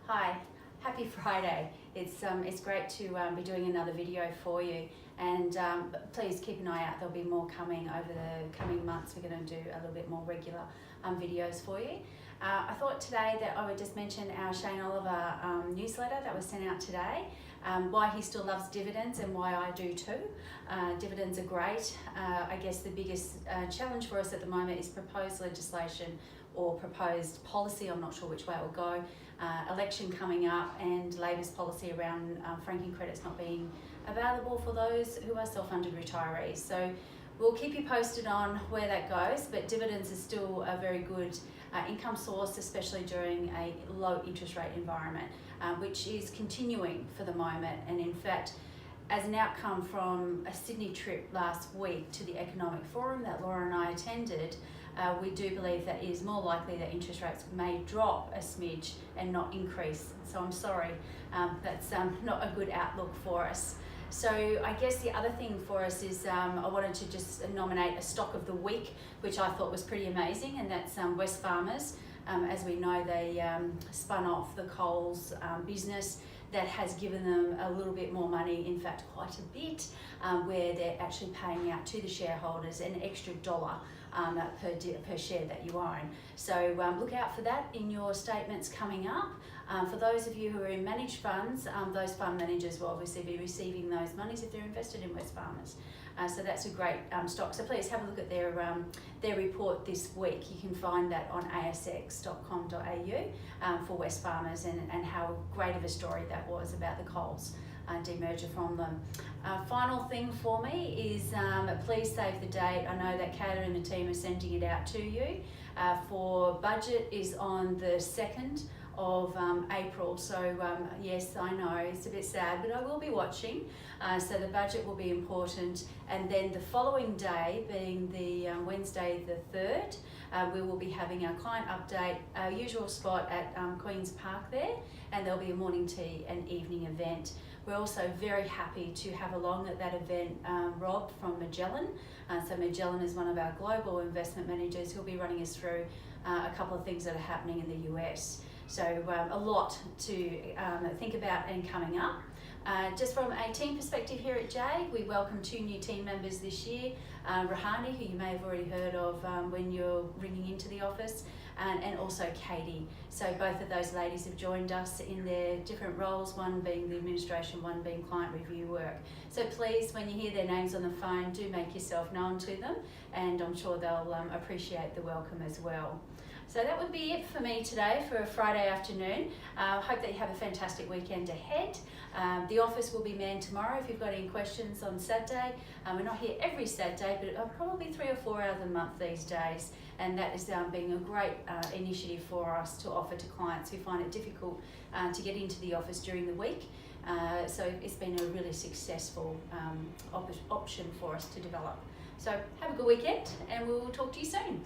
Hi, happy Friday. It's great to be doing another video for you, and please keep an eye out. There'll be more coming over the coming months. We're going to do a little bit more regular videos for you. I thought today that I would just mention our Shane Oliver newsletter that was sent out today, why he still loves dividends and why I do too. Dividends are great. I guess the biggest challenge for us at the moment is proposed legislation or proposed policy. I'm not sure which way it will go. Election coming up, and Labor's policy around franking credits not being available for those who are self-funded retirees. So we'll keep you posted on where that goes, but dividends is still a very good income source, especially during a low interest rate environment, which is continuing for the moment. And in fact, as an outcome from a Sydney trip last week to the Economic Forum that Laura and I attended, we do believe that it is more likely that interest rates may drop a smidge and not increase. So I'm sorry, that's not a good outlook for us. So I guess the other thing for us is I wanted to just nominate a stock of the week, which I thought was pretty amazing, and that's Wesfarmers. As we know, they spun off the Coles business. That has given them a little bit more money, in fact quite a bit, where they're actually paying out to the shareholders an extra $1 per share that you own. So look out for that in your statements coming up. For those of you who are in managed funds, those fund managers will obviously be receiving those monies if they're invested in Wesfarmers. So that's a great stock. So please have a look at their report this week. You can find that on asx.com.au for Wesfarmers, and how great of a story that was about the Coles demerger from them. Final thing for me is please save the date. I know that Kayla and the team are sending it out to you. For budget is on the 2nd of April, so yes, I know it's a bit sad, but I will be watching. So the budget will be important, and then the following day, being the Wednesday the 3rd, we will be having our client update, our usual spot at Queen's Park there, and there'll be a morning tea and evening event. We're also very happy to have along at that event Rob from Magellan. So Magellan is one of our global investment managers who'll be running us through a couple of things that are happening in the US. So a lot to think about and coming up. Just from a team perspective here at Jade, we welcome 2 new team members this year. Rahani, who you may have already heard of when you're ringing into the office, and also Katie. So both of those ladies have joined us in their different roles, one being the administration, one being client review work. So please, when you hear their names on the phone, do make yourself known to them, and I'm sure they'll appreciate the welcome as well. So that would be it for me today for a Friday afternoon. Hope that you have a fantastic weekend ahead. The office will be manned tomorrow if you've got any questions on Saturday. We're not here every Saturday, but probably 3 or 4 out of the month these days. And that is being a great initiative for us to offer to clients who find it difficult to get into the office during the week. So it's been a really successful option for us to develop. So have a good weekend, and we'll talk to you soon.